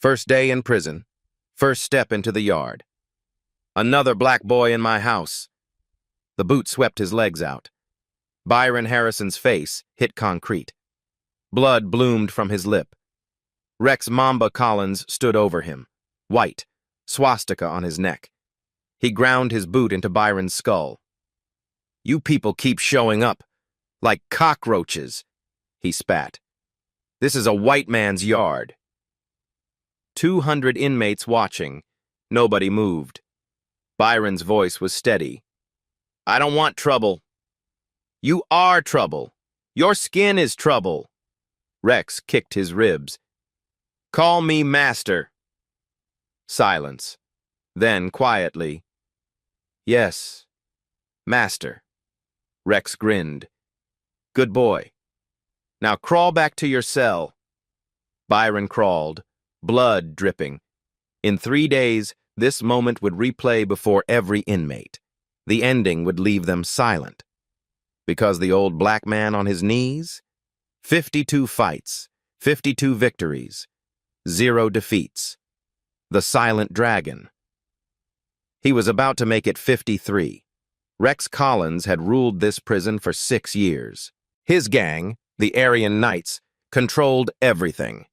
First day in prison. First step into the yard. Another black boy in my house. The boot swept his legs out. Byron Harrison's face hit concrete. Blood bloomed from his lip. Rex Mamba Collins stood over him, white, swastika on his neck. He ground his boot into Byron's skull. "You people keep showing up, like cockroaches," he spat. "This is a white man's yard." 200 inmates watching. Nobody moved. Byron's voice was steady. "I don't want trouble." "You are trouble. Your skin is trouble." Rex kicked his ribs. "Call me master." Silence. Then, quietly, "Yes, master." Rex grinned. "Good boy. Now crawl back to your cell." Byron crawled, blood dripping. In 3 days, this moment would replay before every inmate. The ending would leave them silent. Because the old black man on his knees? 52 fights, 52 victories, 0 defeats. The silent dragon. He was about to make it 53. Rex Collins had ruled this prison for 6 years. His gang, the Aryan Knights, controlled everything.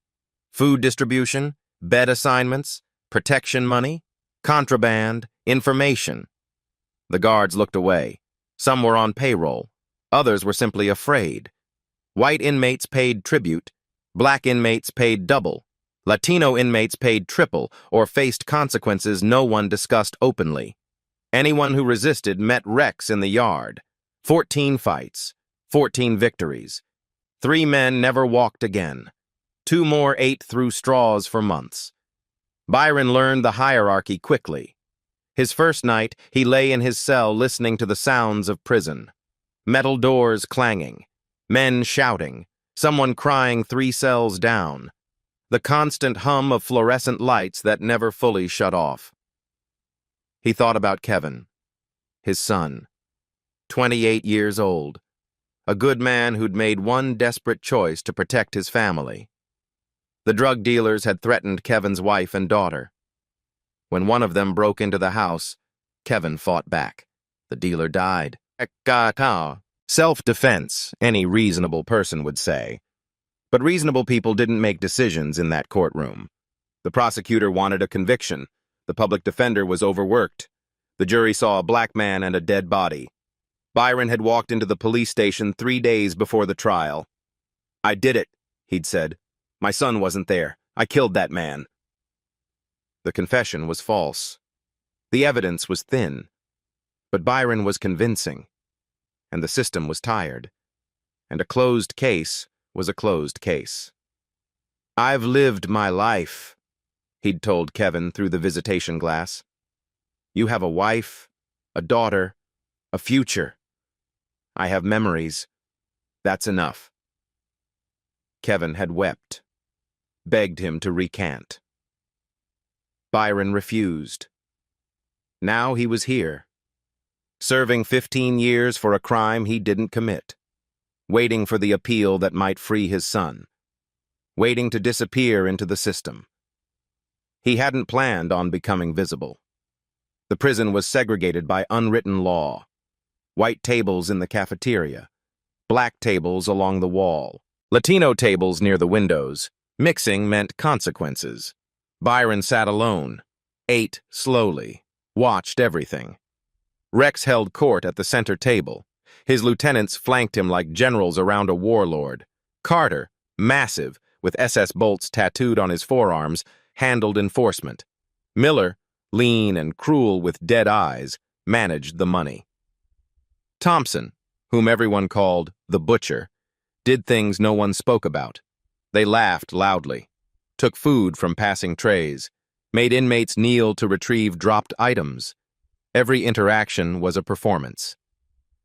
Food distribution, bed assignments, protection money, contraband, information. The guards looked away. Some were on payroll. Others were simply afraid. White inmates paid tribute. Black inmates paid double. Latino inmates paid triple or faced consequences no one discussed openly. Anyone who resisted met Rex in the yard. 14 fights, 14 victories. 3 men never walked again. 2 more ate through straws for months. Byron learned the hierarchy quickly. His first night, he lay in his cell listening to the sounds of prison. Metal doors clanging, men shouting, someone crying 3 cells down. The constant hum of fluorescent lights that never fully shut off. He thought about Kevin, his son, 28 years old, a good man who'd made one desperate choice to protect his family. The drug dealers had threatened Kevin's wife and daughter. When one of them broke into the house, Kevin fought back. The dealer died. Self-defense, any reasonable person would say. But reasonable people didn't make decisions in that courtroom. The prosecutor wanted a conviction. The public defender was overworked. The jury saw a black man and a dead body. Byron had walked into the police station 3 days before the trial. "I did it," he'd said. "My son wasn't there. I killed that man." The confession was false. The evidence was thin. But Byron was convincing. And the system was tired. And a closed case was a closed case. "I've lived my life," he'd told Kevin through the visitation glass. "You have a wife, a daughter, a future. I have memories. That's enough." Kevin had wept, begged him to recant. Byron refused. Now he was here, serving 15 years for a crime he didn't commit, waiting for the appeal that might free his son, waiting to disappear into the system. He hadn't planned on becoming visible. The prison was segregated by unwritten law. White tables in the cafeteria, black tables along the wall, Latino tables near the windows. Mixing meant consequences. Byron sat alone, ate slowly, watched everything. Rex held court at the center table. His lieutenants flanked him like generals around a warlord. Carter, massive, with SS bolts tattooed on his forearms, handled enforcement. Miller, lean and cruel with dead eyes, managed the money. Thompson, whom everyone called the Butcher, did things no one spoke about. They laughed loudly, took food from passing trays, made inmates kneel to retrieve dropped items. Every interaction was a performance,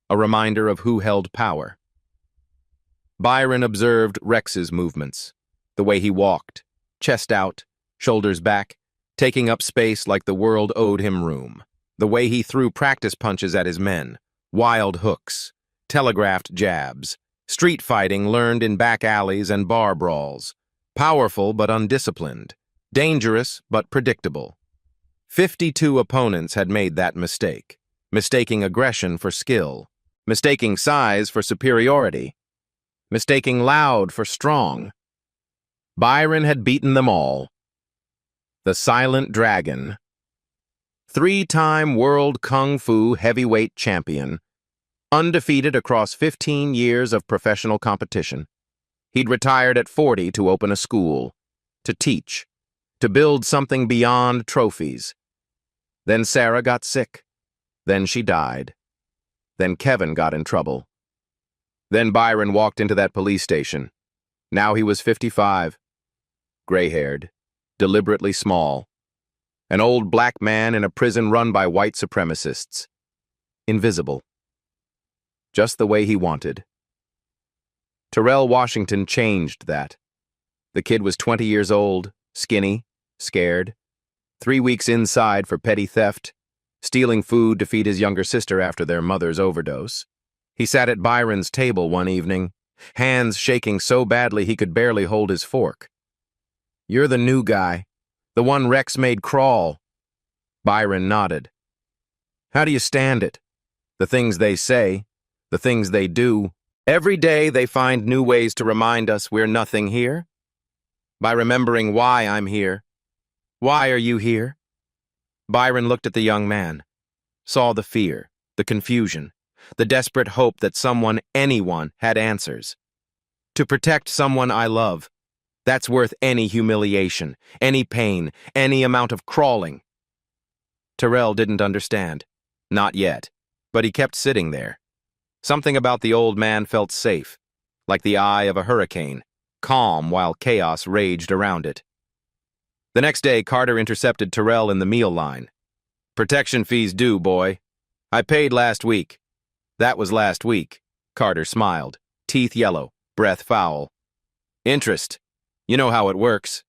a reminder of who held power. Byron observed Rex's movements, the way he walked, chest out, shoulders back, taking up space like the world owed him room, the way he threw practice punches at his men, wild hooks, telegraphed jabs, street fighting learned in back alleys and bar brawls, powerful but undisciplined, Dangerous, but predictable. 52 opponents had made that mistake, mistaking aggression for skill, mistaking size for superiority, mistaking loud for strong. Byron had beaten them all. The Silent Dragon. 3-time world kung fu heavyweight champion, undefeated across 15 years of professional competition. He'd retired at 40 to open a school, to teach, to build something beyond trophies. Then Sarah got sick. Then she died. Then Kevin got in trouble. Then Byron walked into that police station. Now he was 55, gray-haired, deliberately small, an old black man in a prison run by white supremacists. Invisible. Just the way he wanted. Terrell Washington changed that. The kid was 20 years old, skinny, scared, 3 weeks inside for petty theft, stealing food to feed his younger sister after their mother's overdose. He sat at Byron's table one evening, hands shaking so badly he could barely hold his fork. "You're the new guy, the one Rex made crawl." Byron nodded. "How do you stand it? The things they say, the things they do. Every day they find new ways to remind us we're nothing here. By remembering why I'm here. Why are you here?" Byron looked at the young man, saw the fear, the confusion, the desperate hope that someone, anyone, had answers. To protect someone I love, that's worth any humiliation, any pain, any amount of crawling. Terrell didn't understand. Not yet. But he kept sitting there. Something about the old man felt safe, like the eye of a hurricane, calm while chaos raged around it. The next day, Carter intercepted Terrell in the meal line. "Protection fees due, boy. I paid last week." "That was last week." Carter smiled, teeth yellow, breath foul. "Interest. You know how it works."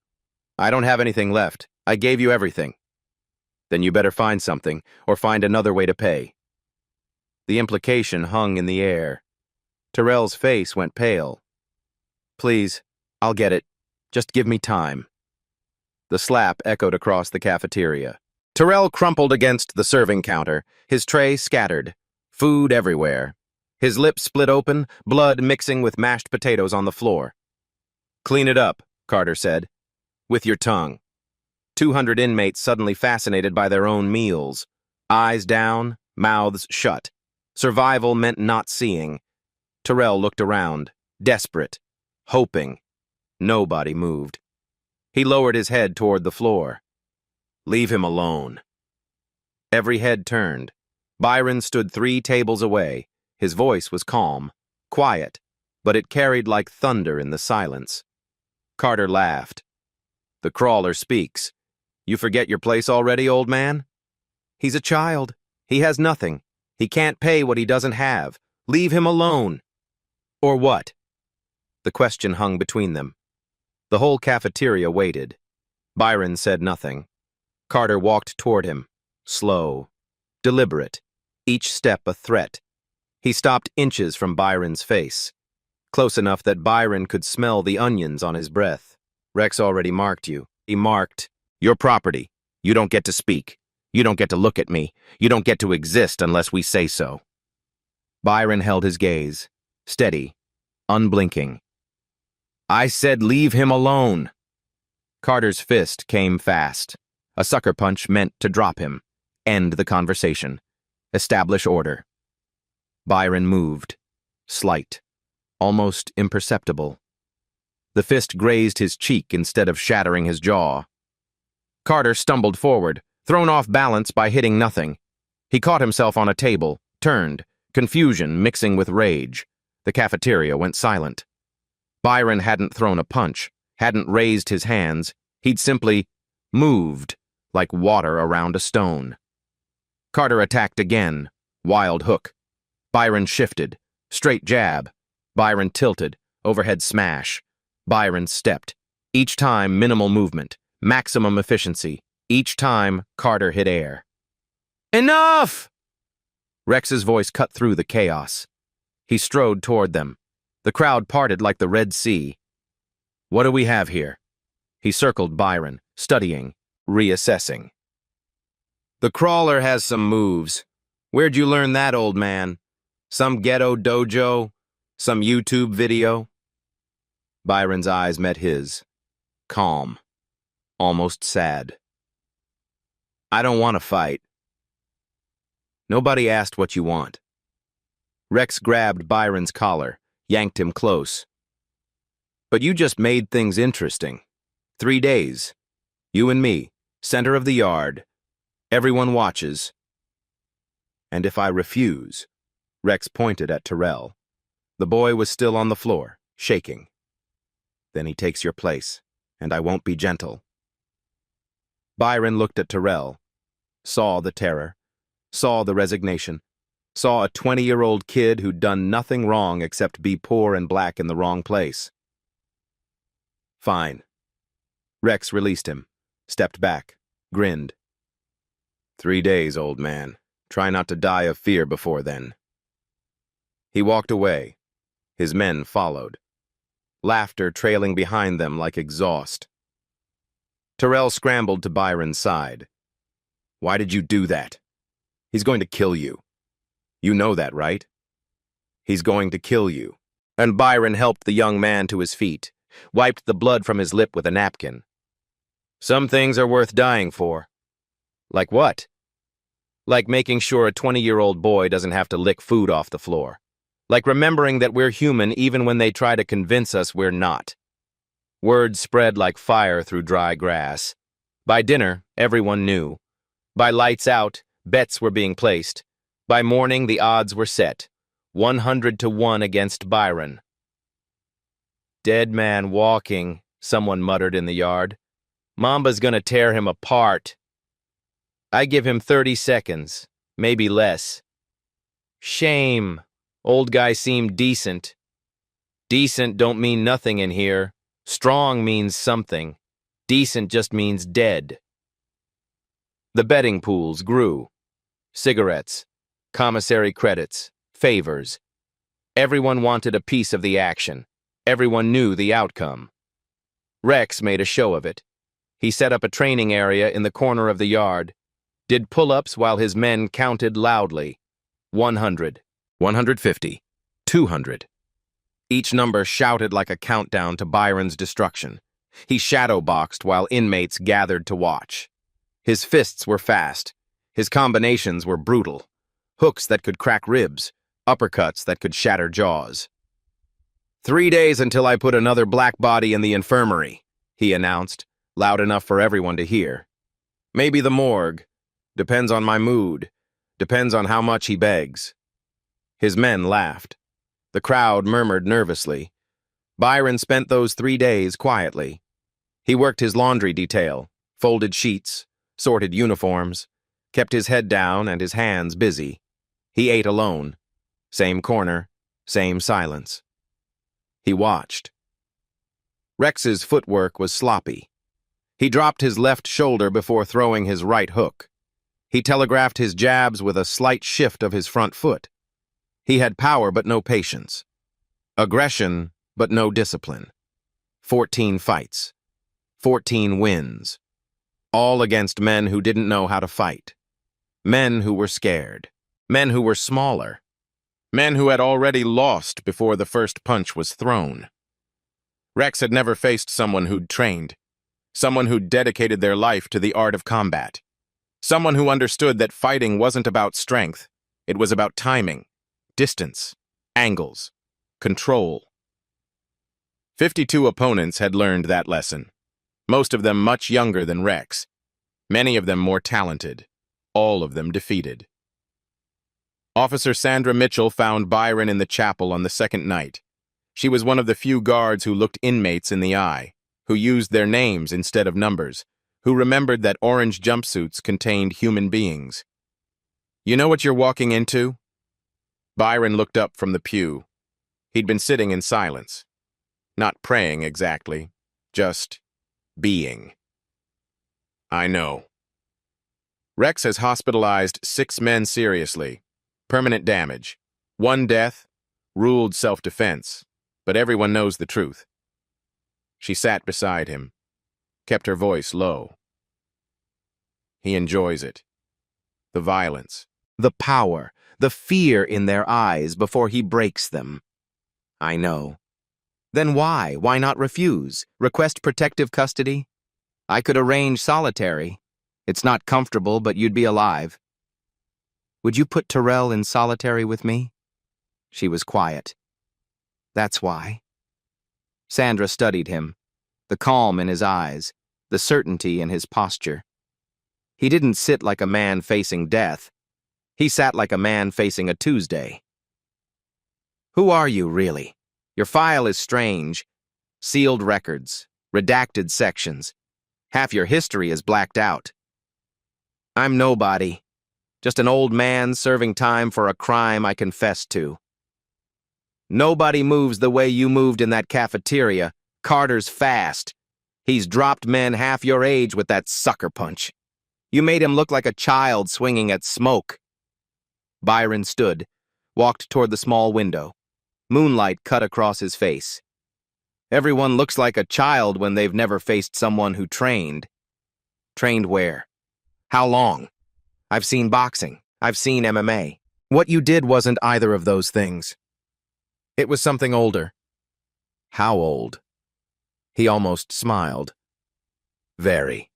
"I don't have anything left. I gave you everything." "Then you better find something, or find another way to pay." The implication hung in the air. Terrell's face went pale. "Please, I'll get it. Just give me time." The slap echoed across the cafeteria. Terrell crumpled against the serving counter, his tray scattered, food everywhere. His lips split open, blood mixing with mashed potatoes on the floor. "Clean it up," Carter said. "With your tongue." 200 inmates suddenly fascinated by their own meals. Eyes down, mouths shut. Survival meant not seeing. Terrell looked around, desperate, hoping. Nobody moved. He lowered his head toward the floor. "Leave him alone." Every head turned. Byron stood 3 tables away. His voice was calm, quiet, but it carried like thunder in the silence. Carter laughed. "The crawler speaks. You forget your place already, old man? He's a child. He has nothing. He can't pay what he doesn't have. Leave him alone." "Or what?" The question hung between them. The whole cafeteria waited. Byron said nothing. Carter walked toward him, slow, deliberate, each step a threat. He stopped inches from Byron's face, close enough that Byron could smell the onions on his breath. "Rex already marked you." He marked, "Your property. You don't get to speak. You don't get to look at me. You don't get to exist unless we say so." Byron held his gaze, steady, unblinking. "I said leave him alone." Carter's fist came fast. A sucker punch meant to drop him, end the conversation, establish order. Byron moved, slight, almost imperceptible. The fist grazed his cheek instead of shattering his jaw. Carter stumbled forward, thrown off balance by hitting nothing. He caught himself on a table, turned, confusion mixing with rage. The cafeteria went silent. Byron hadn't thrown a punch, hadn't raised his hands. He'd simply moved, like water around a stone. Carter attacked again, wild hook. Byron shifted, straight jab. Byron tilted, overhead smash. Byron stepped. Each time, minimal movement, maximum efficiency. Each time, Carter hit air. "Enough!" Rex's voice cut through the chaos. He strode toward them. The crowd parted like the Red Sea. "What do we have here?" He circled Byron, studying, reassessing. The crawler has some moves. Where'd you learn that, old man? Some ghetto dojo? Some YouTube video? Byron's eyes met his. Calm. Almost sad. I don't want to fight. Nobody asked what you want. Rex grabbed Byron's collar, yanked him close. But you just made things interesting. 3 days. You and me, center of the yard. Everyone watches. And if I refuse, Rex pointed at Terrell. The boy was still on the floor, shaking. Then he takes your place, and I won't be gentle. Byron looked at Terrell, saw the terror, saw the resignation, saw a 20-year-old kid who'd done nothing wrong except be poor and black in the wrong place. Fine. Rex released him, stepped back, grinned. 3 days, old man. Try not to die of fear before then. He walked away. His men followed, laughter trailing behind them like exhaust. Terrell scrambled to Byron's side. Why did you do that? He's going to kill you. You know that, right? He's going to kill you. And Byron helped the young man to his feet, wiped the blood from his lip with a napkin. Some things are worth dying for. Like what? Like making sure a 20-year-old boy doesn't have to lick food off the floor. Like remembering that we're human even when they try to convince us we're not. Word spread like fire through dry grass. By dinner, everyone knew. By lights out, bets were being placed. By morning, the odds were set. 100 to 1 against Byron. Dead man walking, someone muttered in the yard. Mamba's gonna tear him apart. I give him 30 seconds, maybe less. Shame. Old guy seemed decent. Decent don't mean nothing in here. Strong means something. Decent just means dead. The betting pools grew. Cigarettes, commissary credits, favors. Everyone wanted a piece of the action. Everyone knew the outcome. Rex made a show of it. He set up a training area in the corner of the yard, did pull-ups while his men counted loudly. 100, 150, 200. Each number shouted like a countdown to Byron's destruction. He shadow-boxed while inmates gathered to watch. His fists were fast. His combinations were brutal. Hooks that could crack ribs, uppercuts that could shatter jaws. 3 days until I put another black body in the infirmary, he announced, loud enough for everyone to hear. Maybe the morgue. Depends on my mood. Depends on how much he begs. His men laughed. The crowd murmured nervously. Byron spent those 3 days quietly. He worked his laundry detail, folded sheets, sorted uniforms, kept his head down and his hands busy. He ate alone. Same corner, same silence. He watched. Rex's footwork was sloppy. He dropped his left shoulder before throwing his right hook. He telegraphed his jabs with a slight shift of his front foot. He had power but no patience. Aggression but no discipline. 14 fights. 14 wins. All against men who didn't know how to fight. Men who were scared. Men who were smaller. Men who had already lost before the first punch was thrown. Rex had never faced someone who'd trained. Someone who'd dedicated their life to the art of combat. Someone who understood that fighting wasn't about strength. It was about timing, distance, angles, control. 52 opponents had learned that lesson. Most of them much younger than Rex. Many of them more talented. All of them defeated. Officer Sandra Mitchell found Byron in the chapel on the second night. She was one of the few guards who looked inmates in the eye, who used their names instead of numbers, who remembered that orange jumpsuits contained human beings. You know what you're walking into? Byron looked up from the pew. He'd been sitting in silence. Not praying exactly, just being. I know. Rex has hospitalized 6 men seriously. Permanent damage. 1 death, ruled self-defense. But everyone knows the truth. She sat beside him. kept her voice low. He enjoys it. The violence. The power, the fear in their eyes before he breaks them. I know. Then why? Why not refuse? Request protective custody? I could arrange solitary. It's not comfortable, but you'd be alive. Would you put Terrell in solitary with me? She was quiet. That's why. Sandra studied him, the calm in his eyes, the certainty in his posture. He didn't sit like a man facing death. He sat like a man facing a Tuesday. Who are you, really? Your file is strange. Sealed records, redacted sections. Half your history is blacked out. I'm nobody. Just an old man serving time for a crime I confessed to. Nobody moves the way you moved in that cafeteria. Carter's fast. He's dropped men half your age with that sucker punch. You made him look like a child swinging at smoke. Byron stood, walked toward the small window. Moonlight cut across his face. Everyone looks like a child when they've never faced someone who trained. Trained where? How long? I've seen boxing. I've seen MMA. What you did wasn't either of those things. It was something older. How old? He almost smiled. Very.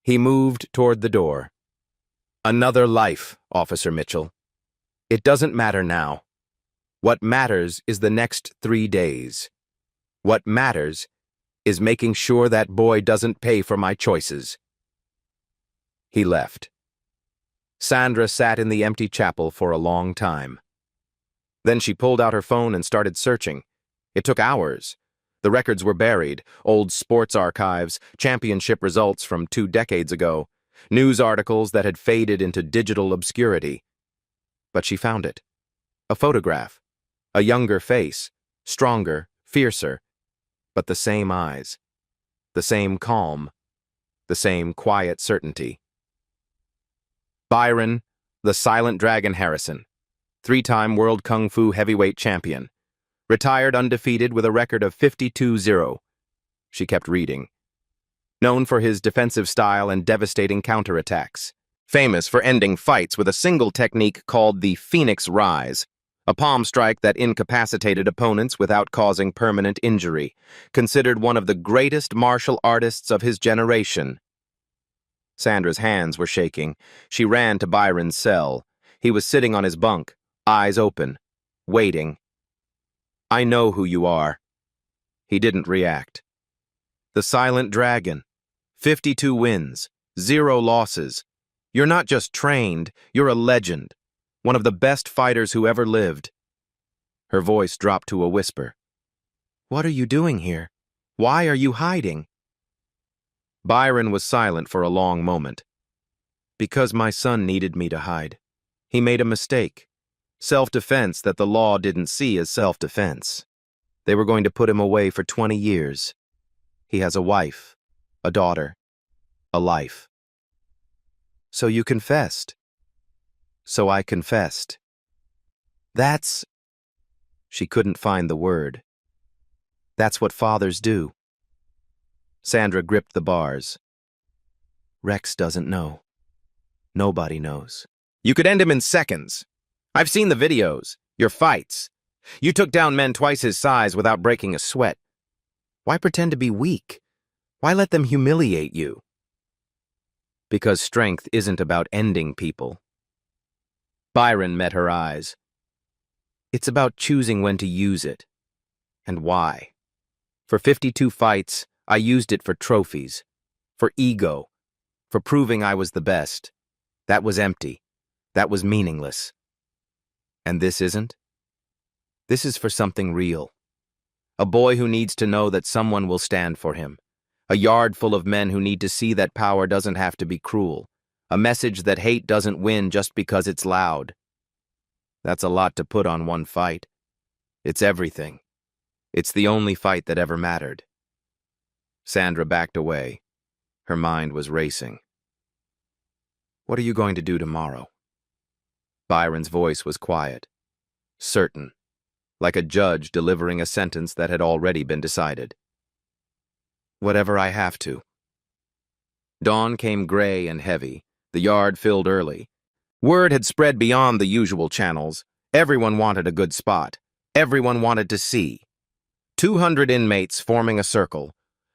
He moved toward the door. Another life, Officer Mitchell. It doesn't matter now. What matters is the next 3 days. What matters is making sure that boy doesn't pay for my choices. He left. Sandra sat in the empty chapel for a long time. Then she pulled out her phone and started searching. It took hours. The records were buried, old sports archives, championship results from 2 decades ago, news articles that had faded into digital obscurity. But she found it. A photograph. A younger face, stronger, fiercer, but the same eyes, the same calm, the same quiet certainty. Byron, the Silent Dragon Harrison, 3-time World Kung Fu heavyweight champion, retired undefeated with a record of 52-0. She kept reading. Known for his defensive style and devastating counterattacks. Famous for ending fights with a single technique called the Phoenix Rise, a palm strike that incapacitated opponents without causing permanent injury. Considered one of the greatest martial artists of his generation. Sandra's hands were shaking. She ran to Byron's cell. He was sitting on his bunk, eyes open, waiting. I know who you are. He didn't react. The Silent Dragon. 52 wins, 0 losses. You're not just trained, you're a legend. One of the best fighters who ever lived. Her voice dropped to a whisper. What are you doing here? Why are you hiding? Byron was silent for a long moment. Because my son needed me to hide. He made a mistake. Self-defense that the law didn't see as self-defense. They were going to put him away for 20 years. He has a wife, a daughter, a life. So you confessed. So I confessed. That's... She couldn't find the word. That's what fathers do. Sandra gripped the bars. Rex doesn't know. Nobody knows. You could end him in seconds. I've seen the videos, your fights. You took down men twice his size without breaking a sweat. Why pretend to be weak? Why let them humiliate you? Because strength isn't about ending people. Byron met her eyes. It's about choosing when to use it. And why. For 52 fights, I used it for trophies, for ego, for proving I was the best. That was empty. That was meaningless. And this isn't? This is for something real. A boy who needs to know that someone will stand for him. A yard full of men who need to see that power doesn't have to be cruel. A message that hate doesn't win just because it's loud. That's a lot to put on one fight. It's everything. It's the only fight that ever mattered. Sandra backed away. Her mind was racing. What are you going to do tomorrow? Byron's voice was quiet, certain, like a judge delivering a sentence that had already been decided. Whatever I have to. Dawn came gray and heavy. The yard filled early. Word had spread beyond the usual channels. Everyone wanted a good spot. Everyone wanted to see. 200 inmates forming a circle,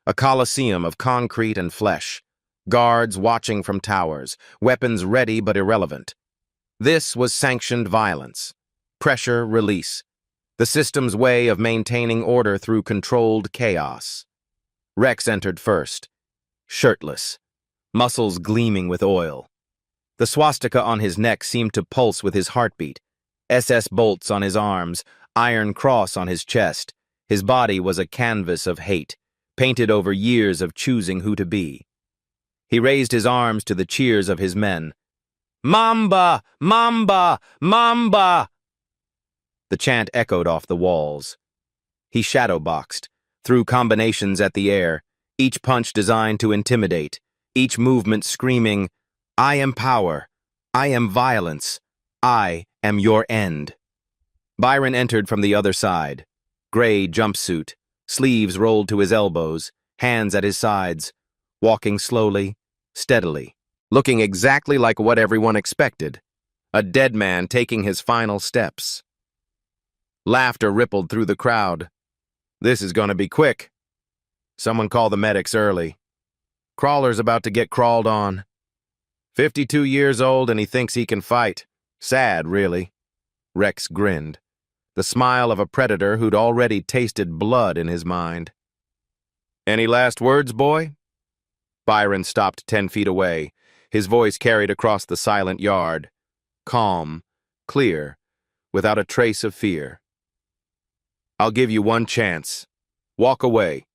a coliseum of concrete and flesh, guards watching from towers, weapons ready but irrelevant. This was sanctioned violence. Pressure release. The system's way of maintaining order through controlled chaos. Rex entered first, shirtless, muscles gleaming with oil. The swastika on his neck seemed to pulse with his heartbeat. SS bolts on his arms, iron cross on his chest. His body was a canvas of hate, painted over years of choosing who to be. He raised his arms to the cheers of his men. "Mamba! Mamba! Mamba!" The chant echoed off the walls. He shadowboxed, threw combinations at the air, each punch designed to intimidate, each movement screaming, "I am power. I am violence. I am your end." Byron entered from the other side. Gray jumpsuit, sleeves rolled to his elbows, hands at his sides, walking slowly, steadily, looking exactly like what everyone expected, a dead man taking his final steps. Laughter rippled through the crowd. "This is going to be quick. Someone call the medics early. Crawler's about to get crawled on. 52 years old and he thinks he can fight. Sad, really." Rex grinned, the smile of a predator who'd already tasted blood in his mind. "Any last words, boy?" Byron stopped 10 feet away, his voice carried across the silent yard. Calm, clear, without a trace of fear. "I'll give you one chance. Walk away.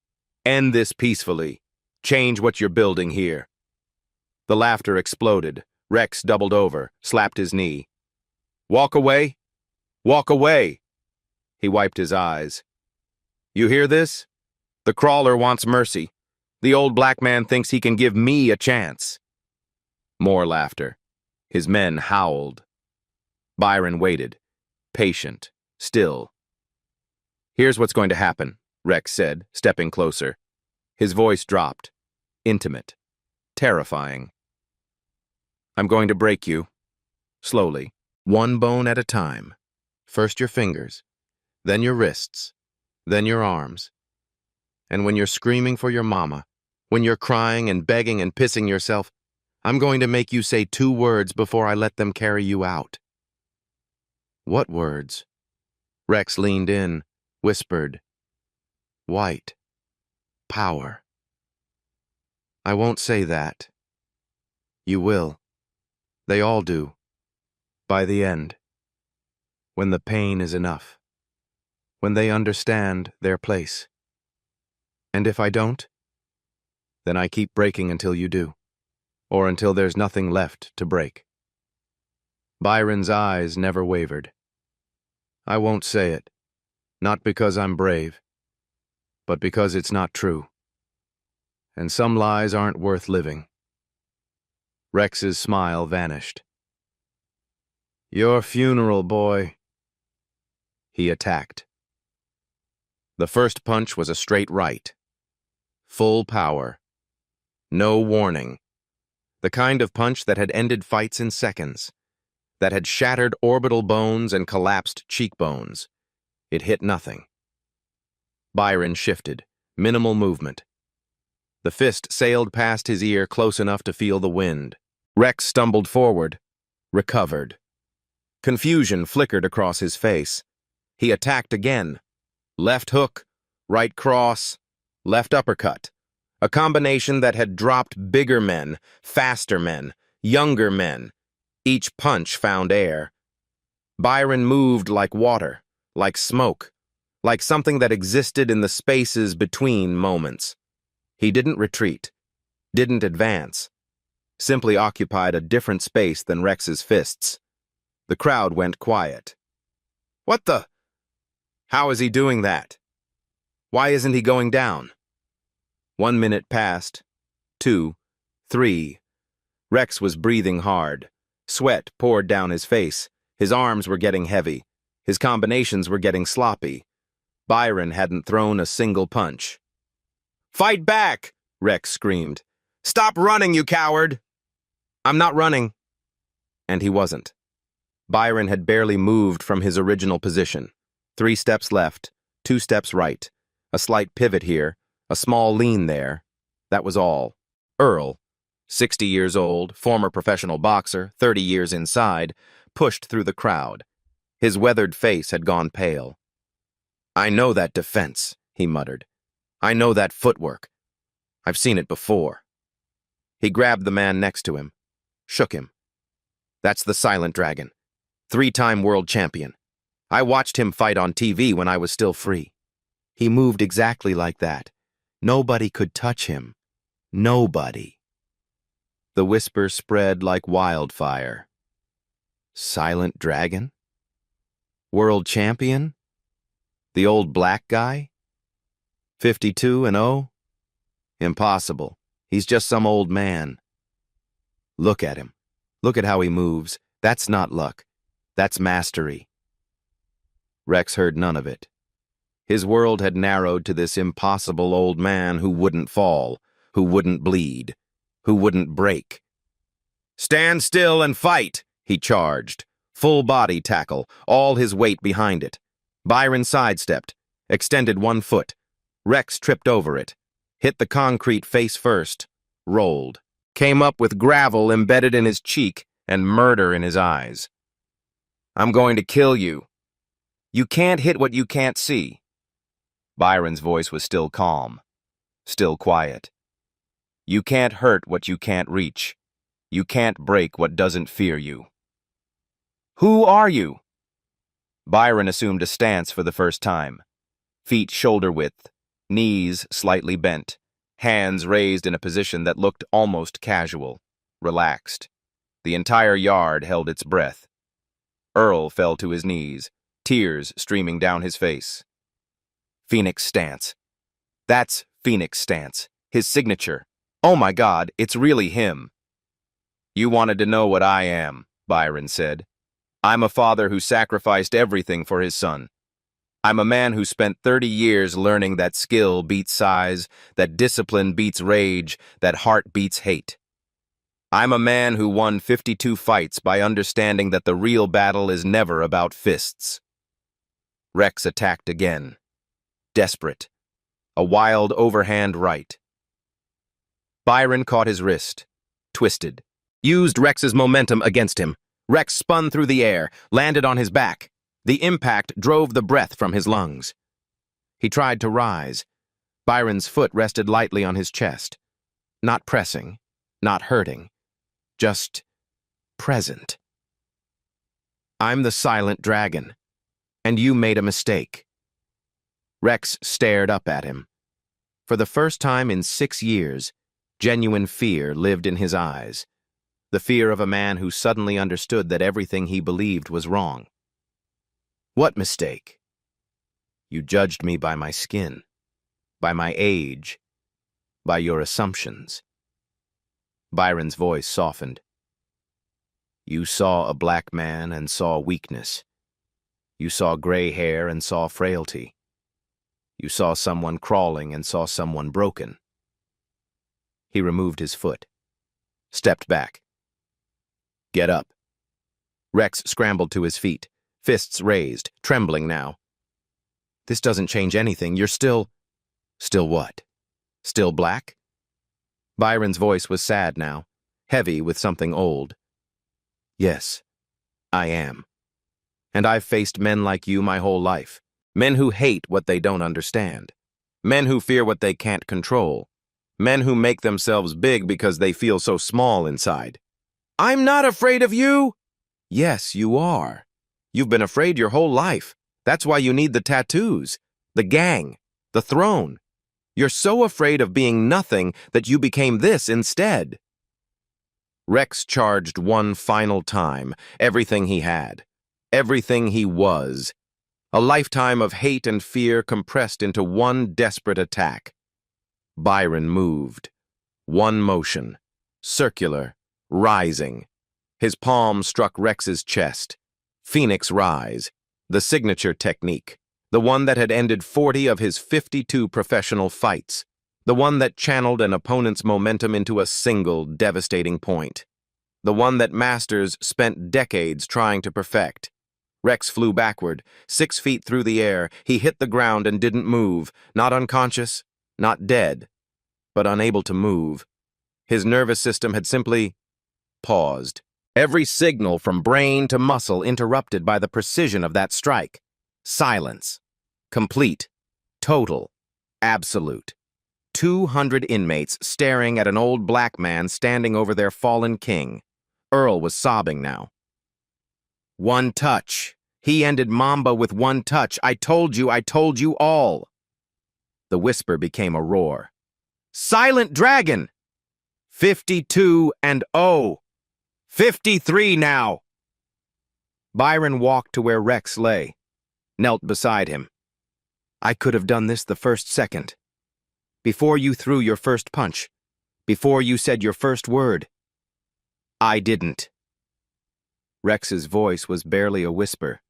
End this peacefully. Change what you're building here." The laughter exploded. Rex doubled over, slapped his knee. "Walk away? Walk away!" He wiped his eyes. "You hear this? The crawler wants mercy. The old black man thinks he can give me a chance." More laughter. His men howled. Byron waited, patient, still. "Here's what's going to happen," Rex said, stepping closer. His voice dropped, intimate, terrifying. "I'm going to break you, slowly, one bone at a time. First your fingers, then your wrists, then your arms. And when you're screaming for your mama, when you're crying and begging and pissing yourself, I'm going to make you say 2 words before I let them carry you out." "What words?" Rex leaned in, whispered. "White. Power." "I won't say that." "You will. They all do. By the end. When the pain is enough. When they understand their place. And if I don't, then I keep breaking until you do, or until there's nothing left to break." Byron's eyes never wavered. "I won't say it. Not because I'm brave, but because it's not true. And some lies aren't worth living." Rex's smile vanished. "Your funeral, boy." He attacked. The first punch was a straight right. Full power. No warning. The kind of punch that had ended fights in seconds, that had shattered orbital bones and collapsed cheekbones. It hit nothing. Byron shifted, minimal movement. The fist sailed past his ear close enough to feel the wind. Rex stumbled forward, recovered. Confusion flickered across his face. He attacked again. Left hook, right cross, left uppercut. A combination that had dropped bigger men, faster men, younger men. Each punch found air. Byron moved like water, like smoke, like something that existed in the spaces between moments. He didn't retreat, didn't advance, simply occupied a different space than Rex's fists. The crowd went quiet. "What the? How is he doing that? Why isn't he going down?" 1 minute passed, 2, 3. Rex was breathing hard. Sweat poured down his face. His arms were getting heavy. His combinations were getting sloppy. Byron hadn't thrown a single punch. "Fight back!" Rex screamed. Stop running, you coward! I'm not running. And he wasn't. Byron had barely moved from his original position. 3 steps left, 2 steps right, a slight pivot here, a small lean there. That was all. Earl, 60 years old, former professional boxer, 30 years inside, pushed through the crowd. His weathered face had gone pale. I know that defense, he muttered. I know that footwork. I've seen it before. He grabbed the man next to him, shook him. That's the Silent Dragon, 3-time world champion. I watched him fight on TV when I was still free. He moved exactly like that. Nobody could touch him. Nobody. The whisper spread like wildfire. Silent Dragon? World champion? The old black guy? 52-0? Impossible. He's just some old man. Look at him. Look at how he moves. That's not luck. That's mastery. Rex heard none of it. His world had narrowed to this impossible old man who wouldn't fall, who wouldn't bleed, who wouldn't break. Stand still and fight, he charged. Full body tackle, all his weight behind it. Byron sidestepped, extended 1 foot. Rex tripped over it, hit the concrete face first, rolled. Came up with gravel embedded in his cheek and murder in his eyes. I'm going to kill you. You can't hit what you can't see. Byron's voice was still calm, still quiet. You can't hurt what you can't reach. You can't break what doesn't fear you. Who are you? Byron assumed a stance for the first time. Feet shoulder width, knees slightly bent, hands raised in a position that looked almost casual, relaxed. The entire yard held its breath. Earl fell to his knees, tears streaming down his face. Phoenix stance. That's Phoenix stance, his signature. Oh my God, it's really him. You wanted to know what I am, Byron said. I'm a father who sacrificed everything for his son. I'm a man who spent 30 years learning that skill beats size, that discipline beats rage, that heart beats hate. I'm a man who won 52 fights by understanding that the real battle is never about fists. Rex attacked again. Desperate. A wild overhand right. Byron caught his wrist, twisted, used Rex's momentum against him. Rex spun through the air, landed on his back. The impact drove the breath from his lungs. He tried to rise. Byron's foot rested lightly on his chest. Not pressing, not hurting, just present. I'm the Silent Dragon, and you made a mistake. Rex stared up at him. For the first time in 6 years, genuine fear lived in his eyes. The fear of a man who suddenly understood that everything he believed was wrong. What mistake? You judged me by my skin, by my age, by your assumptions. Byron's voice softened. You saw a black man and saw weakness. You saw gray hair and saw frailty. You saw someone crawling and saw someone broken. He removed his foot, stepped back. Get up. Rex scrambled to his feet, fists raised, trembling now. This doesn't change anything. You're still... Still what? Still black? Byron's voice was sad now, heavy with something old. Yes, I am. And I've faced men like you my whole life. Men who hate what they don't understand. Men who fear what they can't control. Men who make themselves big because they feel so small inside. I'm not afraid of you! Yes, you are. You've been afraid your whole life. That's why you need the tattoos, the gang, the throne. You're so afraid of being nothing that you became this instead. Rex charged one final time, everything he had, everything he was. A lifetime of hate and fear compressed into one desperate attack. Byron moved. One motion, circular, rising. His palm struck Rex's chest. Phoenix rise, the signature technique, the one that had ended 40 of his 52 professional fights. The one that channeled an opponent's momentum into a single devastating point. The one that masters spent decades trying to perfect. Rex flew backward, 6 feet through the air. He hit the ground and didn't move, not unconscious, not dead, but unable to move. His nervous system had simply paused. Every signal from brain to muscle interrupted by the precision of that strike. Silence. Complete. Total. Absolute. 200 inmates staring at an old black man standing over their fallen king. Earl was sobbing now. One touch. He ended Mamba with one touch. I told you all. The whisper became a roar. Silent Dragon! 52-0. 53 now! Byron walked to where Rex lay, knelt beside him. I could have done this the first second. Before you threw your first punch. Before you said your first word. I didn't. Rex's voice was barely a whisper.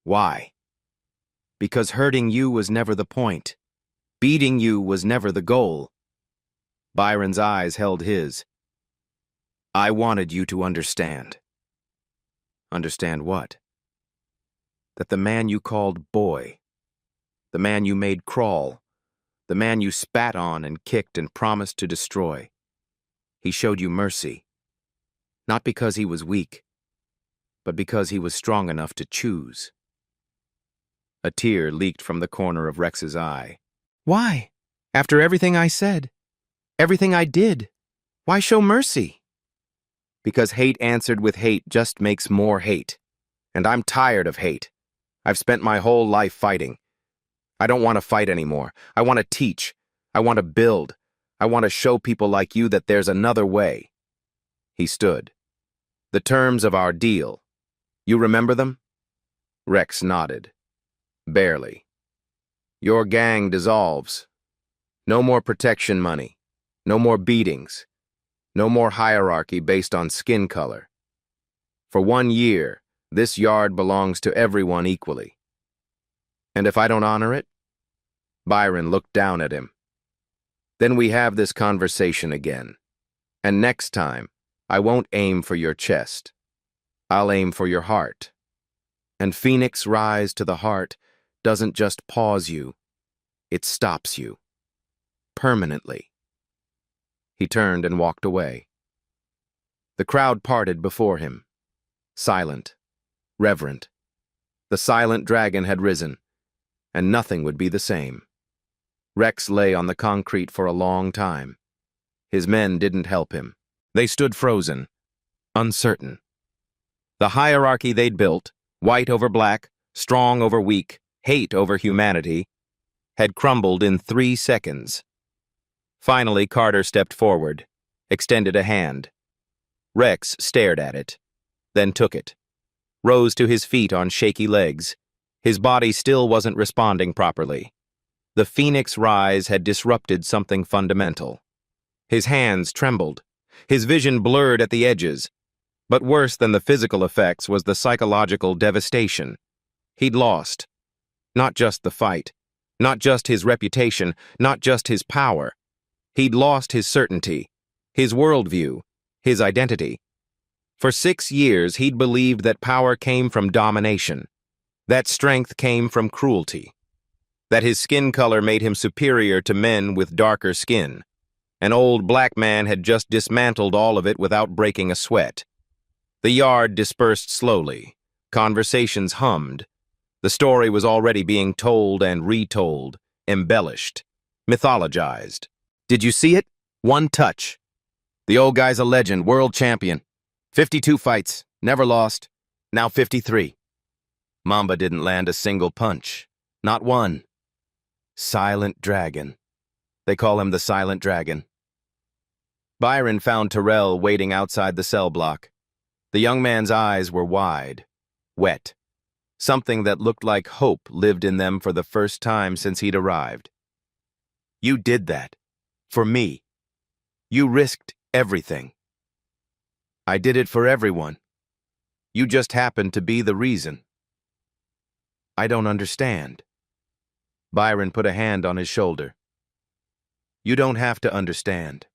Why? Because hurting you was never the point. Beating you was never the goal. Byron's eyes held his. I wanted you to understand. Understand what? That the man you called boy, the man you made crawl, the man you spat on and kicked and promised to destroy, he showed you mercy. Not because he was weak, but because he was strong enough to choose. A tear leaked from the corner of Rex's eye. Why? After everything I said, everything I did, why show mercy? Because hate answered with hate just makes more hate. And I'm tired of hate. I've spent my whole life fighting. I don't want to fight anymore. I want to teach. I want to build. I want to show people like you that there's another way. He stood. The terms of our deal. You remember them? Rex nodded. Barely. Your gang dissolves. No more protection money. No more beatings. No more hierarchy based on skin color. For 1 year, this yard belongs to everyone equally. And if I don't honor it? Byron looked down at him. Then we have this conversation again. And next time, I won't aim for your chest. I'll aim for your heart. And Phoenix Rise to the heart doesn't just pause you, it stops you. Permanently. He turned and walked away. The crowd parted before him. Silent. Reverent. The silent dragon had risen, and nothing would be the same. Rex lay on the concrete for a long time. His men didn't help him. They stood frozen, uncertain. The hierarchy they'd built, white over black, strong over weak, hate over humanity, had crumbled in 3 seconds. Finally, Carter stepped forward, extended a hand. Rex stared at it, then took it, rose to his feet on shaky legs. His body still wasn't responding properly. The Phoenix Rise had disrupted something fundamental. His hands trembled. His vision blurred at the edges. But worse than the physical effects was the psychological devastation. He'd lost. Not just the fight. Not just his reputation. Not just his power. He'd lost his certainty, his worldview, his identity. For 6 years, he'd believed that power came from domination, that strength came from cruelty, that his skin color made him superior to men with darker skin. An old black man had just dismantled all of it without breaking a sweat. The yard dispersed slowly. Conversations hummed. The story was already being told and retold, embellished, mythologized. Did you see it? 1 touch. The old guy's a legend, world champion. 52 fights, never lost, now 53. Mamba didn't land a single punch. Not one. Silent Dragon. They call him the Silent Dragon. Byron found Terrell waiting outside the cell block. The young man's eyes were wide, wet. Something that looked like hope lived in them for the first time since he'd arrived. You did that. For me. You risked everything. I did it for everyone. You just happened to be the reason. I don't understand. Byron put a hand on his shoulder. You don't have to understand.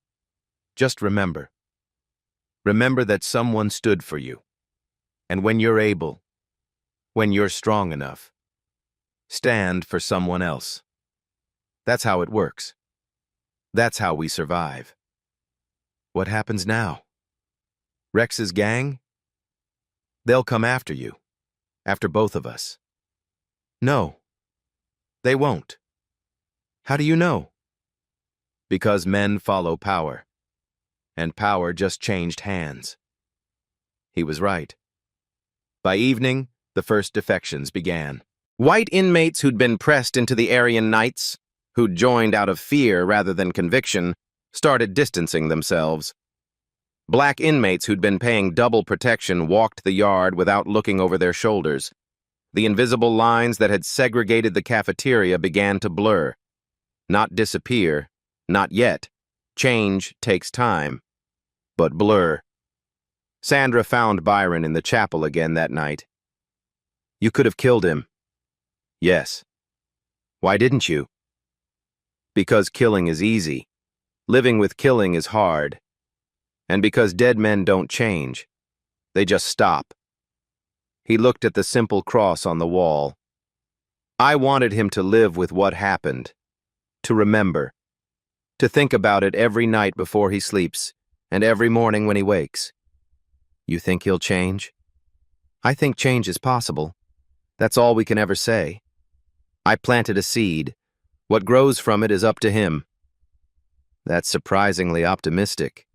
Just remember. Remember that someone stood for you. And when you're able, when you're strong enough, stand for someone else. That's how it works. That's how we survive. What happens now? Rex's gang? They'll come after you. After both of us. No, they won't. How do you know? Because men follow power. And power just changed hands. He was right. By evening, the first defections began. White inmates who'd been pressed into the Aryan Knights, who'd joined out of fear rather than conviction, started distancing themselves. Black inmates who'd been paying double protection walked the yard without looking over their shoulders. The invisible lines that had segregated the cafeteria began to blur. Not disappear, not yet. Change takes time. But blur. Sandra found Byron in the chapel again that night. You could have killed him. Yes. Why didn't you? Because killing is easy. Living with killing is hard. And because dead men don't change. They just stop. He looked at the simple cross on the wall. I wanted him to live with what happened. To remember. To think about it every night before he sleeps, and every morning when he wakes. You think he'll change? I think change is possible. That's all we can ever say. I planted a seed. What grows from it is up to him. That's surprisingly optimistic.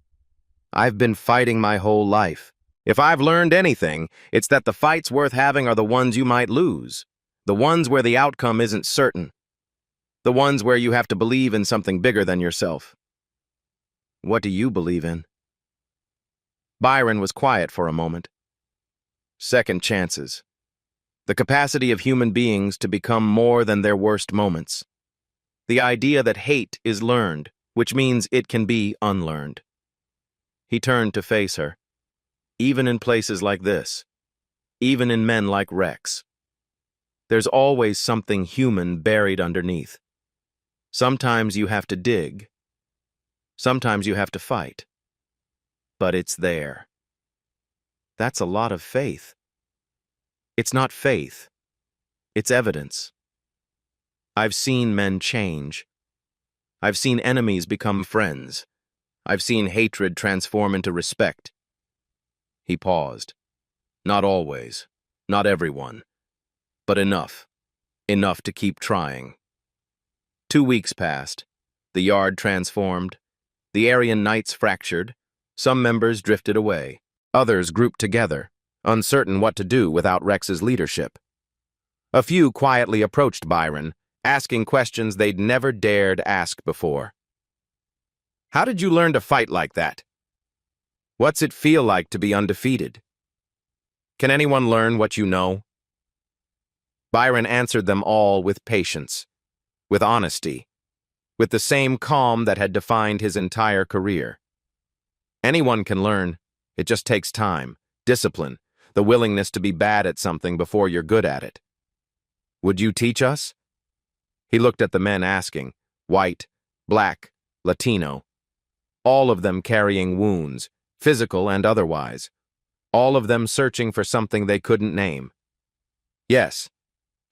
I've been fighting my whole life. If I've learned anything, it's that the fights worth having are the ones you might lose. The ones where the outcome isn't certain. The ones where you have to believe in something bigger than yourself. What do you believe in? Byron was quiet for a moment. Second chances. The capacity of human beings to become more than their worst moments. The idea that hate is learned, which means it can be unlearned. He turned to face her. Even in places like this, even in men like Rex, there's always something human buried underneath. Sometimes you have to dig. Sometimes you have to fight. But it's there. That's a lot of faith. It's not faith. It's evidence. I've seen men change. I've seen enemies become friends. I've seen hatred transform into respect. He paused. Not always, not everyone, but enough. Enough to keep trying. 2 weeks passed. The yard transformed. The Aryan Knights fractured. Some members drifted away. Others grouped together, uncertain what to do without Rex's leadership. A few quietly approached Byron, asking questions they'd never dared ask before. How did you learn to fight like that? What's it feel like to be undefeated? Can anyone learn what you know? Byron answered them all with patience, with honesty, with the same calm that had defined his entire career. Anyone can learn. It just takes time, discipline, the willingness to be bad at something before you're good at it. Would you teach us? He looked at the men asking, white, black, Latino, all of them carrying wounds, physical and otherwise, all of them searching for something they couldn't name. Yes,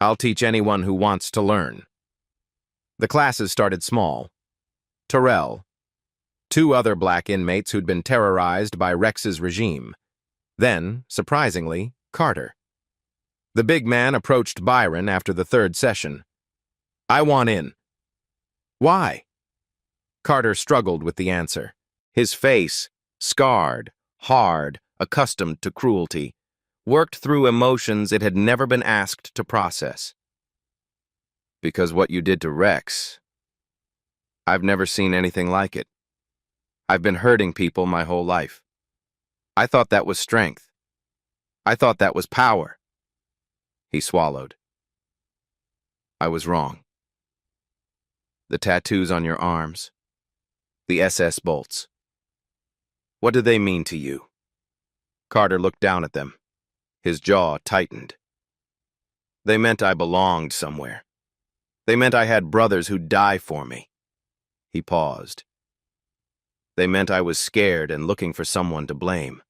I'll teach anyone who wants to learn. The classes started small. Terrell, 2 other black inmates who'd been terrorized by Rex's regime. Then, surprisingly, Carter. The big man approached Byron after the 3rd session. I want in. Why? Carter struggled with the answer. His face, scarred, hard, accustomed to cruelty, worked through emotions it had never been asked to process. Because what you did to Rex, I've never seen anything like it. I've been hurting people my whole life. I thought that was strength. I thought that was power. He swallowed. I was wrong. The tattoos on your arms, the SS bolts. What do they mean to you? Carter looked down at them. His jaw tightened. They meant I belonged somewhere. They meant I had brothers who'd die for me. He paused. They meant I was scared and looking for someone to blame.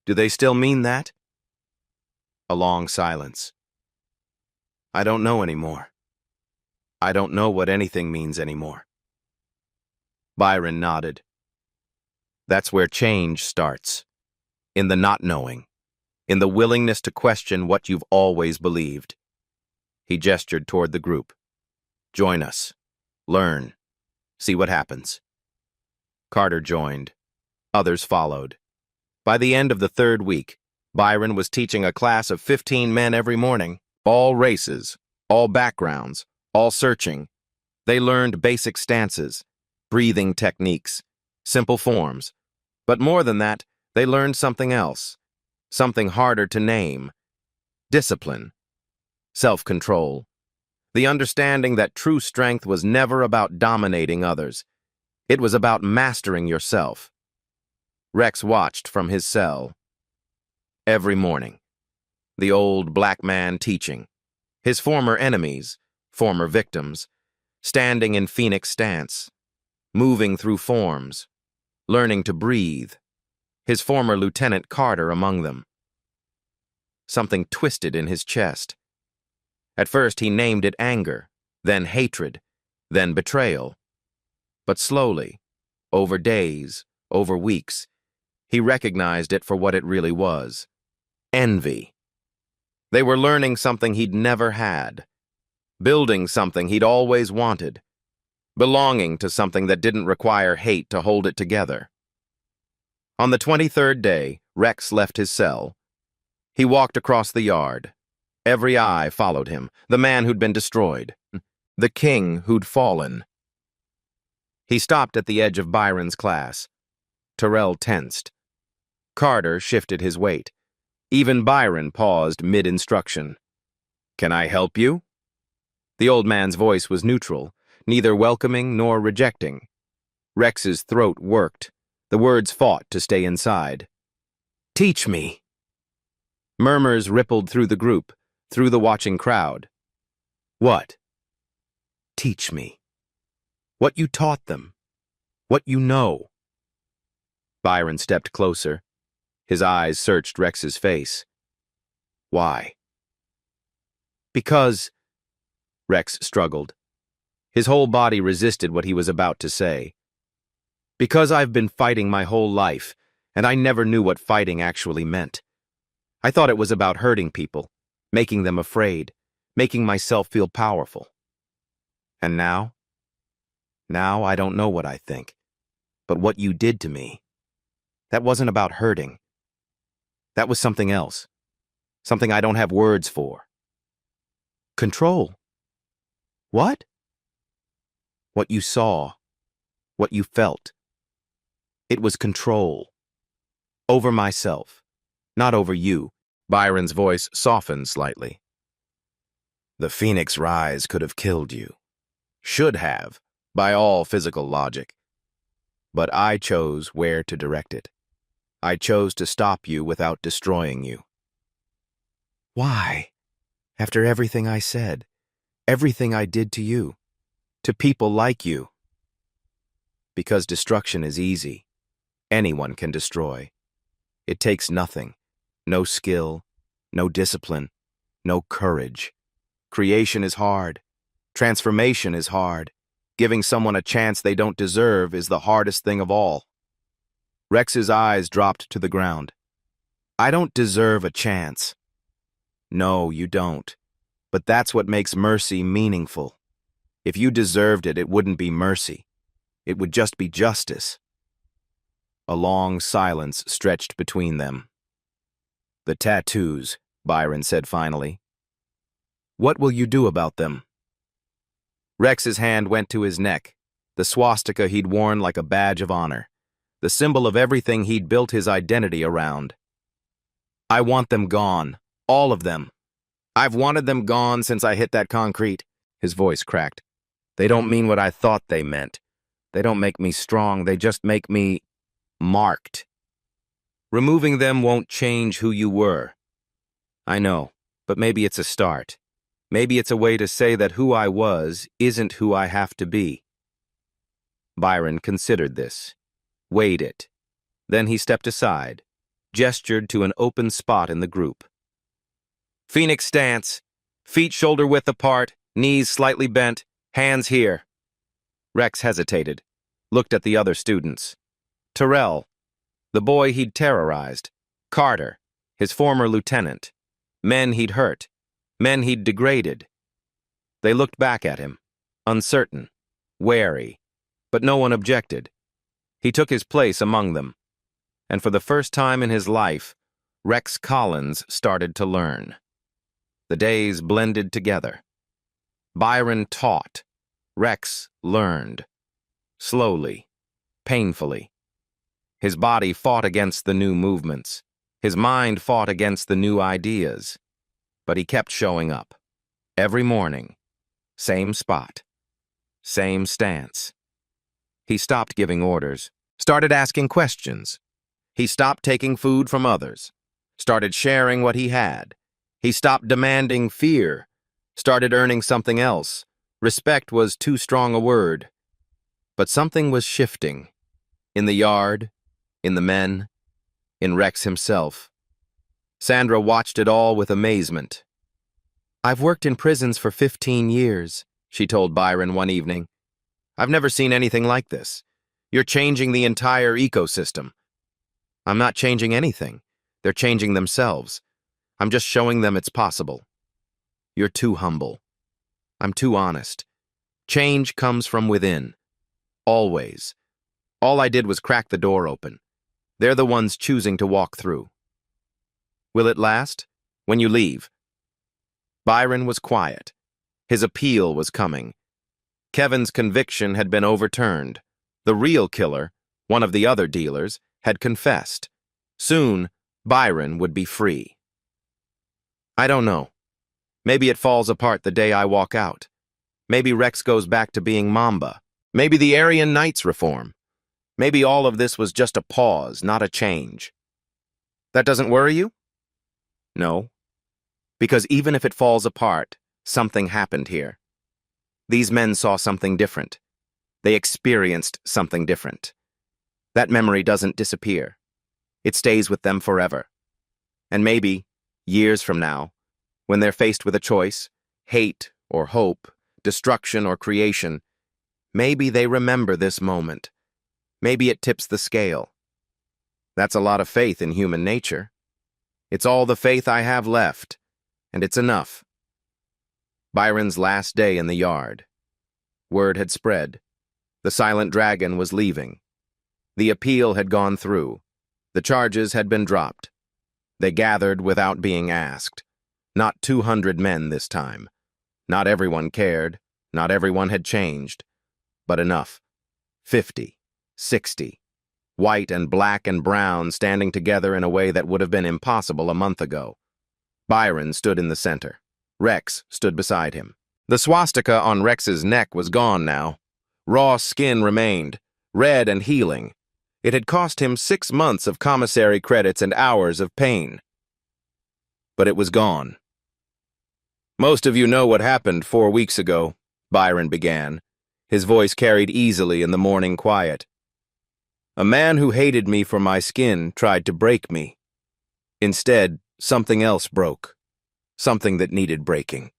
Do they still mean that? A long silence. I don't know anymore. I don't know what anything means anymore. Byron nodded. That's where change starts. In the not knowing. In the willingness to question what you've always believed. He gestured toward the group. Join us. Learn. See what happens. Carter joined. Others followed. By the end of the third week, Byron was teaching a class of 15 men every morning, all races, all backgrounds, all searching. They learned basic stances, breathing techniques, simple forms. But more than that, they learned something else, something harder to name. Discipline. Self-control. The understanding that true strength was never about dominating others. It was about mastering yourself. Rex watched from his cell. Every morning, the old black man teaching, his former enemies, former victims, standing in phoenix stance, moving through forms, learning to breathe, his former Lieutenant Carter among them. Something twisted in his chest. At first he named it anger, then hatred, then betrayal. But slowly, over days, over weeks, he recognized it for what it really was. Envy. They were learning something he'd never had, building something he'd always wanted, belonging to something that didn't require hate to hold it together. On the 23rd day, Rex left his cell. He walked across the yard. Every eye followed him, the man who'd been destroyed, the king who'd fallen. He stopped at the edge of Byron's class. Terrell tensed. Carter shifted his weight. Even Byron paused mid-instruction. Can I help you? The old man's voice was neutral, neither welcoming nor rejecting. Rex's throat worked. The words fought to stay inside. Teach me. Murmurs rippled through the group, through the watching crowd. What? Teach me. What you taught them. What you know. Byron stepped closer. His eyes searched Rex's face. Why? Because... Rex struggled. His whole body resisted what he was about to say. Because I've been fighting my whole life, and I never knew what fighting actually meant. I thought it was about hurting people, making them afraid, making myself feel powerful. And now? Now I don't know what I think. But what you did to me, that wasn't about hurting. That was something else. Something I don't have words for. Control. What? What you saw. What you felt. It was control. Over myself. Not over you. Byron's voice softened slightly. The Phoenix Rise could have killed you. Should have, by all physical logic. But I chose where to direct it. I chose to stop you without destroying you. Why? After everything I said, everything I did to you, to people like you. Because destruction is easy. Anyone can destroy. It takes nothing. No skill, no discipline, no courage. Creation is hard. Transformation is hard. Giving someone a chance they don't deserve is the hardest thing of all. Rex's eyes dropped to the ground. I don't deserve a chance. No, you don't. But that's what makes mercy meaningful. If you deserved it, it wouldn't be mercy. It would just be justice. A long silence stretched between them. The tattoos, Byron said finally. What will you do about them? Rex's hand went to his neck, the swastika he'd worn like a badge of honor, the symbol of everything he'd built his identity around. I want them gone, all of them. I've wanted them gone since I hit that concrete. His voice cracked. They don't mean what I thought they meant. They don't make me strong, they just make me marked. Removing them won't change who you were. I know, but maybe it's a start. Maybe it's a way to say that who I was isn't who I have to be. Byron considered this, weighed it. Then he stepped aside, gestured to an open spot in the group. Phoenix stance, feet shoulder-width apart, knees slightly bent, hands here. Rex hesitated, looked at the other students. Terrell, the boy he'd terrorized. Carter, his former lieutenant. Men he'd hurt, men he'd degraded. They looked back at him, uncertain, wary, but no one objected. He took his place among them, and for the first time in his life, Rex Collins started to learn. The days blended together. Byron taught. Rex learned. Slowly, painfully. His body fought against the new movements. His mind fought against the new ideas. But he kept showing up. Every morning. Same spot. Same stance. He stopped giving orders. Started asking questions. He stopped taking food from others. Started sharing what he had. He stopped demanding fear. Started earning something else. Respect was too strong a word. But something was shifting. In the yard, in the men, in Rex himself. Sandra watched it all with amazement. "I've worked in prisons for 15 years, she told Byron one evening. "I've never seen anything like this. You're changing the entire ecosystem." "I'm not changing anything. They're changing themselves. I'm just showing them it's possible." "You're too humble. I'm too honest. Change comes from within. Always. All I did was crack the door open. They're the ones choosing to walk through." "Will it last? When you leave?" Byron was quiet. His appeal was coming. Kevin's conviction had been overturned. The real killer, one of the other dealers, had confessed. Soon, Byron would be free. "I don't know. Maybe it falls apart the day I walk out. Maybe Rex goes back to being Mamba. Maybe the Aryan Knights reform. Maybe all of this was just a pause, not a change." "That doesn't worry you?" "No. Because even if it falls apart, something happened here. These men saw something different. They experienced something different. That memory doesn't disappear. It stays with them forever. And maybe, years from now, when they're faced with a choice, hate or hope, destruction or creation, maybe they remember this moment. Maybe it tips the scale. That's a lot of faith in human nature. It's all the faith I have left, and it's enough." Byron's last day in the yard. Word had spread. The silent dragon was leaving. The appeal had gone through. The charges had been dropped. They gathered without being asked. Not 200 men this time. Not everyone cared. Not everyone had changed. But enough. 50, 60. White and black and brown standing together in a way that would have been impossible a month ago. Byron stood in the center. Rex stood beside him. The swastika on Rex's neck was gone now. Raw skin remained, red and healing. It had cost him 6 months of commissary credits and hours of pain. But it was gone. "Most of you know what happened 4 weeks ago," Byron began. His voice carried easily in the morning quiet. "A man who hated me for my skin tried to break me. Instead, something else broke. Something that needed breaking."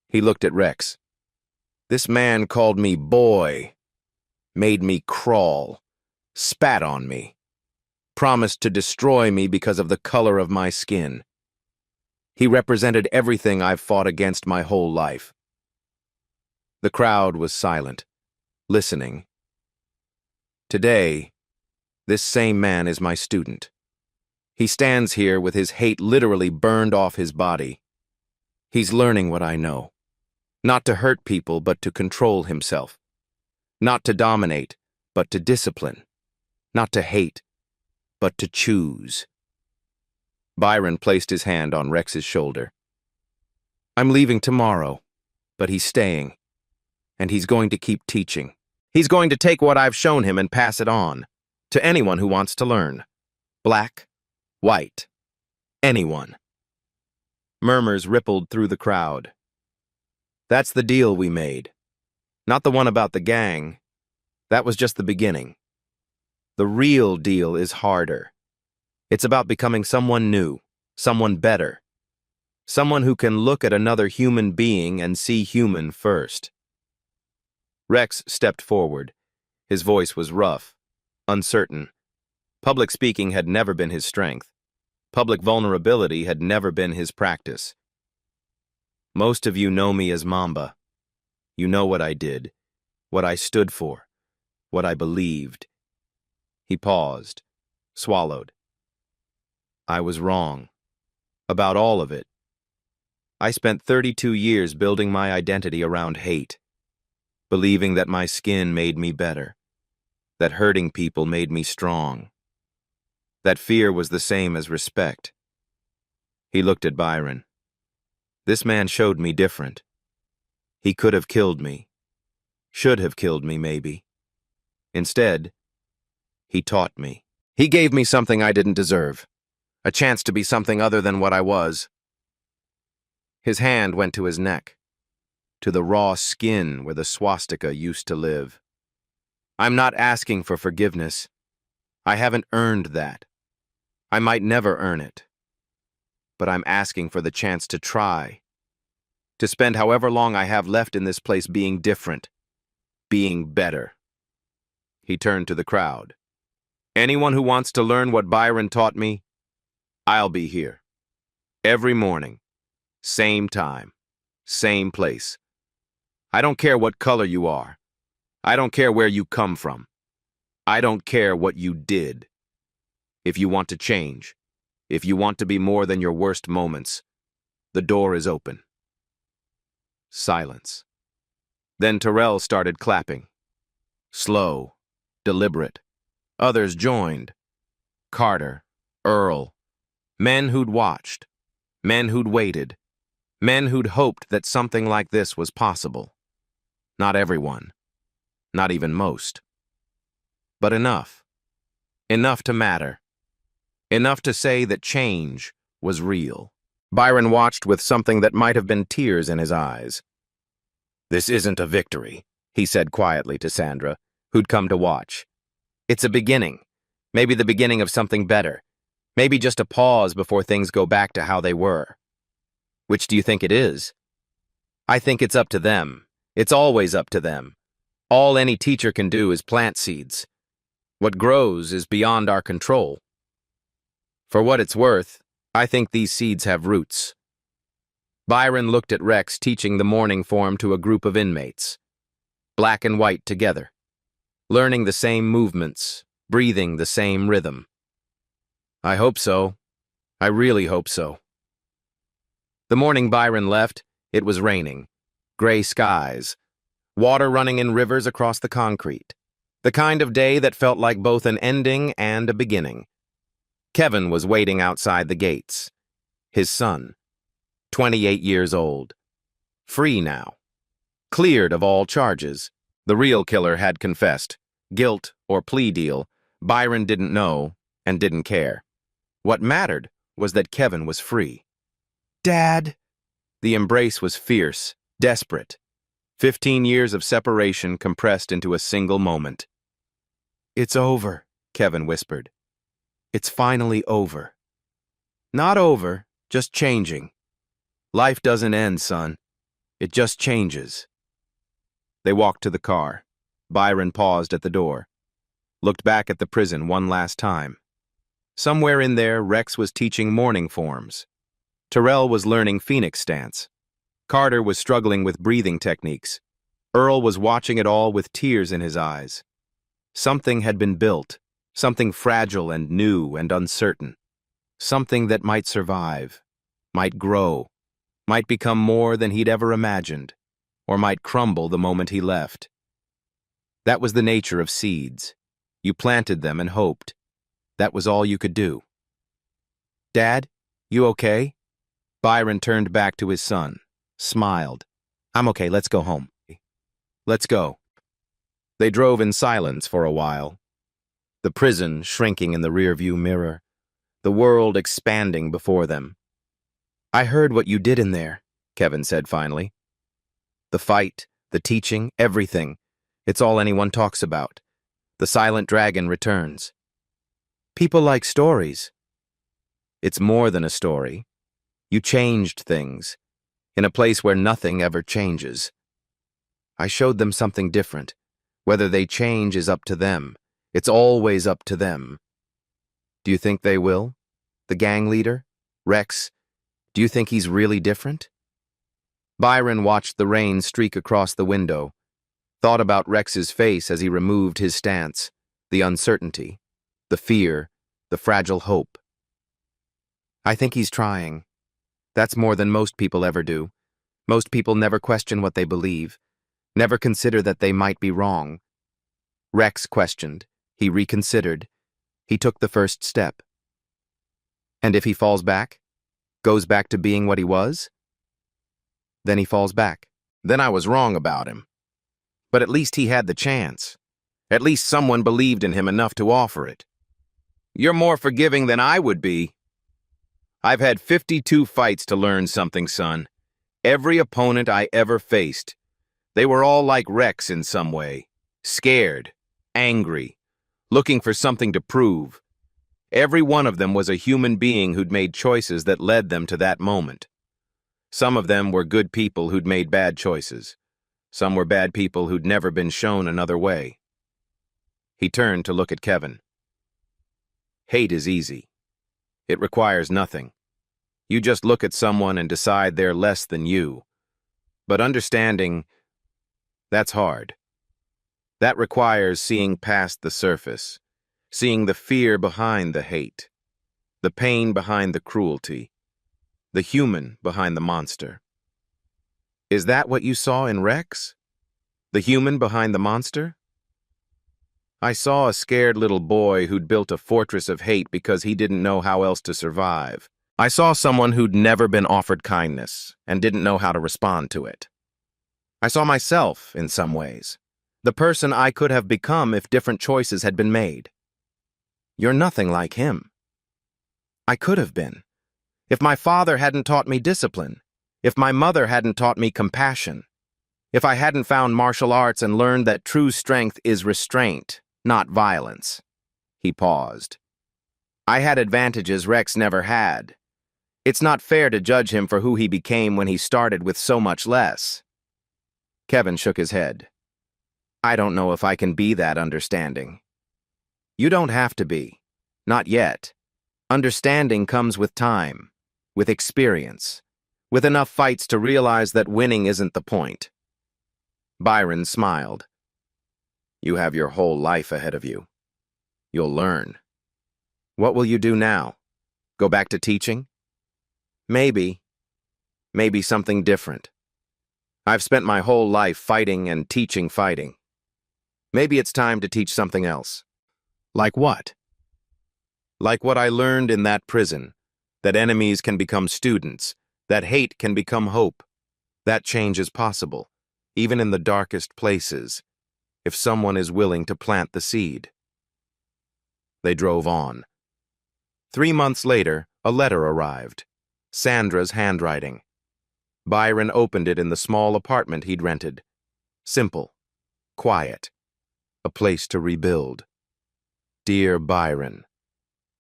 He looked at Rex. "This man called me boy, made me crawl, spat on me, promised to destroy me because of the color of my skin. He represented everything I've fought against my whole life." The crowd was silent, listening. Today, this same man is my student. He stands here with his hate literally burned off his body. He's learning what I know. Not to hurt people, but to control himself. Not to dominate, but to discipline. Not to hate, but to choose. Byron placed his hand on Rex's shoulder. "I'm leaving tomorrow, but he's staying. And he's going to keep teaching. He's going to take what I've shown him and pass it on. To anyone who wants to learn. Black, white, anyone." Murmurs rippled through the crowd. "That's the deal we made. Not the one about the gang. That was just the beginning. The real deal is harder. It's about becoming someone new, someone better, someone who can look at another human being and see human first. Rex stepped forward. His voice was rough, uncertain. Public speaking had never been his strength. Public vulnerability had never been his practice. Most of you know me as Mamba. You know what I did, what I stood for, what I believed. He paused, swallowed. I was wrong. About all of it. I spent 32 years building my identity around hate, believing that my skin made me better, that hurting people made me strong, that fear was the same as respect. He looked at Byron. This man showed me different. He could have killed me. Should have killed me, maybe. Instead, he taught me. He gave me something I didn't deserve, a chance to be something other than what I was. His hand went to his neck, to the raw skin where the swastika used to live. I'm not asking for forgiveness. I haven't earned that. I might never earn it. But I'm asking for the chance to try, to spend however long I have left in this place being different, being better. He turned to the crowd. Anyone who wants to learn what Byron taught me, I'll be here. Every morning, same time, same place. I don't care what color you are. I don't care where you come from. I don't care what you did. If you want to change, if you want to be more than your worst moments, the door is open. Silence. Then Terrell started clapping. Slow, deliberate. Others joined. Carter, Earl. Men who'd watched. Men who'd waited. Men who'd hoped that something like this was possible. Not everyone. Not even most. But enough. Enough to matter. Enough to say that change was real. Byron watched with something that might have been tears in his eyes. This isn't a victory, he said quietly to Sandra, who'd come to watch. It's a beginning. Maybe the beginning of something better. Maybe just a pause before things go back to how they were. Which do you think it is? I think it's up to them. It's always up to them. All any teacher can do is plant seeds. What grows is beyond our control. For what it's worth, I think these seeds have roots. Byron looked at Rex teaching the morning form to a group of inmates. Black and white together. Learning the same movements, breathing the same rhythm. I hope so. I really hope so. The morning Byron left, it was raining. Gray skies. Water running in rivers across the concrete. The kind of day that felt like both an ending and a beginning. Kevin was waiting outside the gates. His son, 28 years old. Free now. Cleared of all charges. The real killer had confessed. Guilt or plea deal, Byron didn't know and didn't care. What mattered was that Kevin was free. Dad! The embrace was fierce, desperate. 15 years of separation compressed into a single moment. It's over, Kevin whispered. It's finally over. Not over, just changing. Life doesn't end, son. It just changes. They walked to the car. Byron paused at the door, looked back at the prison one last time. Somewhere in there, Rex was teaching morning forms. Terrell was learning Phoenix stance. Carter was struggling with breathing techniques. Earl was watching it all with tears in his eyes. Something had been built, something fragile and new and uncertain. Something that might survive, might grow, might become more than he'd ever imagined, or might crumble the moment he left. That was the nature of seeds. You planted them and hoped. That was all you could do. Dad, you okay? Byron turned back to his son, smiled. I'm okay, let's go home. Let's go. They drove in silence for a while. The prison shrinking in the rearview mirror, the world expanding before them. I heard what you did in there, Kevin said finally. The fight, the teaching, everything. It's all anyone talks about. The silent dragon returns. People like stories. It's more than a story. You changed things, in a place where nothing ever changes. I showed them something different. Whether they change is up to them. It's always up to them. Do you think they will? The gang leader? Rex? Do you think he's really different? Byron watched the rain streak across the window, thought about Rex's face as he removed his stance, the uncertainty, the fear, the fragile hope. I think he's trying. That's more than most people ever do. Most people never question what they believe, never consider that they might be wrong. Rex questioned. He reconsidered. He took the first step. And if he falls back? Goes back to being what he was? Then he falls back. Then I was wrong about him. But at least he had the chance. At least someone believed in him enough to offer it. You're more forgiving than I would be. I've had 52 fights to learn something, son. Every opponent I ever faced. They were all like Rex in some way. Scared, angry, looking for something to prove. Every one of them was a human being who'd made choices that led them to that moment. Some of them were good people who'd made bad choices. Some were bad people who'd never been shown another way. He turned to look at Kevin. Hate is easy. It requires nothing. You just look at someone and decide they're less than you. But understanding, that's hard. That requires seeing past the surface, seeing the fear behind the hate, the pain behind the cruelty, the human behind the monster. Is that what you saw in Rex? The human behind the monster? I saw a scared little boy who'd built a fortress of hate because he didn't know how else to survive. I saw someone who'd never been offered kindness and didn't know how to respond to it. I saw myself, in some ways, the person I could have become if different choices had been made. You're nothing like him. I could have been. If my father hadn't taught me discipline, if my mother hadn't taught me compassion, if I hadn't found martial arts and learned that true strength is restraint, not violence. He paused. I had advantages Rex never had. It's not fair to judge him for who he became when he started with so much less. Kevin shook his head. I don't know if I can be that understanding. You don't have to be. Not yet. Understanding comes with time, with experience, with enough fights to realize that winning isn't the point. Byron smiled. You have your whole life ahead of you. You'll learn. What will you do now? Go back to teaching? Maybe. Maybe something different. I've spent my whole life fighting and teaching fighting. Maybe it's time to teach something else. Like what? Like what I learned in that prison, that enemies can become students, that hate can become hope. That change is possible, even in the darkest places, if someone is willing to plant the seed. They drove on. 3 months later, a letter arrived. Sandra's handwriting. Byron opened it in the small apartment he'd rented. Simple. Quiet. A place to rebuild. Dear Byron,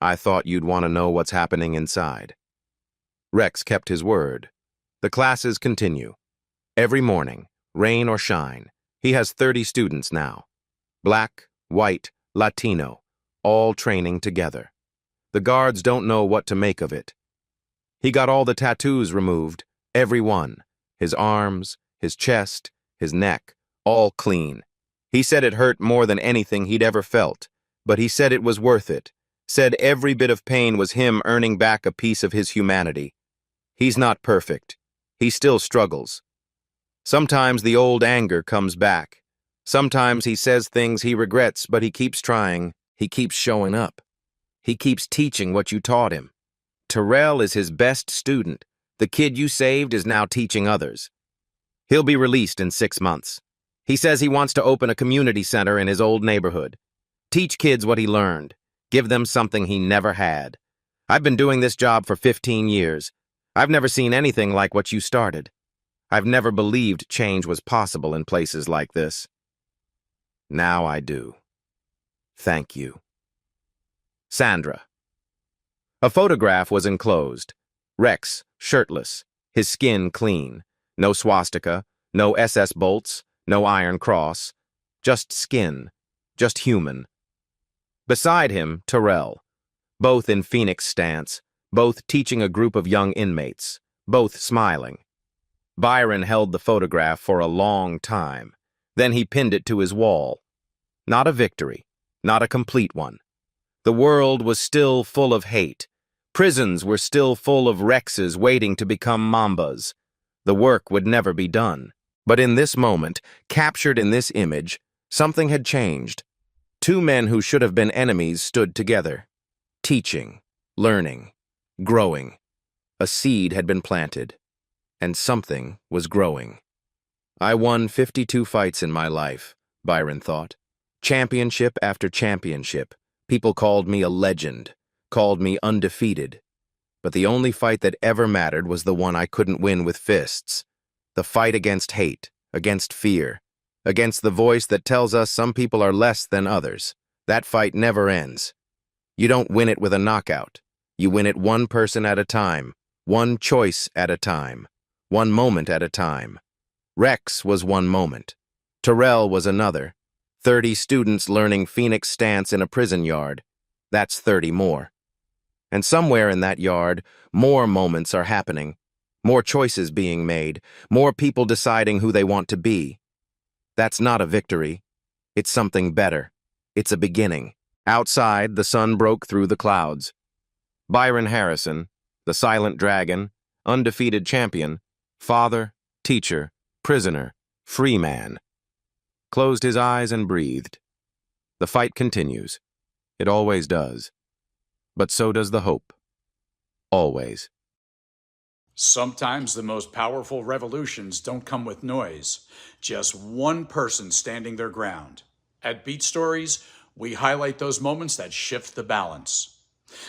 I thought you'd want to know what's happening inside. Rex kept his word. The classes continue. Every morning, rain or shine, he has 30 students now. Black, white, Latino, all training together. The guards don't know what to make of it. He got all the tattoos removed, every one. His arms, his chest, his neck, all clean. He said it hurt more than anything he'd ever felt, but he said it was worth it. Said every bit of pain was him earning back a piece of his humanity. He's not perfect. He still struggles. Sometimes the old anger comes back. Sometimes he says things he regrets, but he keeps trying. He keeps showing up. He keeps teaching what you taught him. Terrell is his best student. The kid you saved is now teaching others. He'll be released in 6 months. He says he wants to open a community center in his old neighborhood. Teach kids what he learned. Give them something he never had. I've been doing this job for 15 years. I've never seen anything like what you started. I've never believed change was possible in places like this. Now I do. Thank you. Sandra. A photograph was enclosed. Rex, shirtless, his skin clean. No swastika, no SS bolts, no Iron Cross. Just skin, just human. Beside him, Terrell. Both in Phoenix stance, both teaching a group of young inmates, both smiling. Byron held the photograph for a long time. Then he pinned it to his wall. Not a victory, not a complete one. The world was still full of hate. Prisons were still full of Rexes waiting to become Mambas. The work would never be done. But in this moment, captured in this image, something had changed. Two men who should have been enemies stood together. Teaching, learning, growing. A seed had been planted, and something was growing. I won 52 fights in my life, Byron thought. Championship after championship. People called me a legend, called me undefeated. But the only fight that ever mattered was the one I couldn't win with fists. The fight against hate, against fear, against the voice that tells us some people are less than others. That fight never ends. You don't win it with a knockout. You win it one person at a time, one choice at a time, one moment at a time. Rex was one moment. Terrell was another. 30 students learning Phoenix stance in a prison yard. That's 30 more. And somewhere in that yard, more moments are happening. More choices being made. More people deciding who they want to be. That's not a victory. It's something better. It's a beginning. Outside, the sun broke through the clouds. Byron Harrison, the silent dragon, undefeated champion, father, teacher, prisoner, free man, closed his eyes and breathed. The fight continues. It always does. But so does the hope. Always. Sometimes the most powerful revolutions don't come with noise, just one person standing their ground. At Beat Stories, we highlight those moments that shift the balance.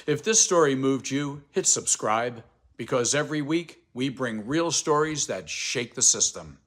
If this story moved you, hit subscribe, because every week we bring real stories that shake the system.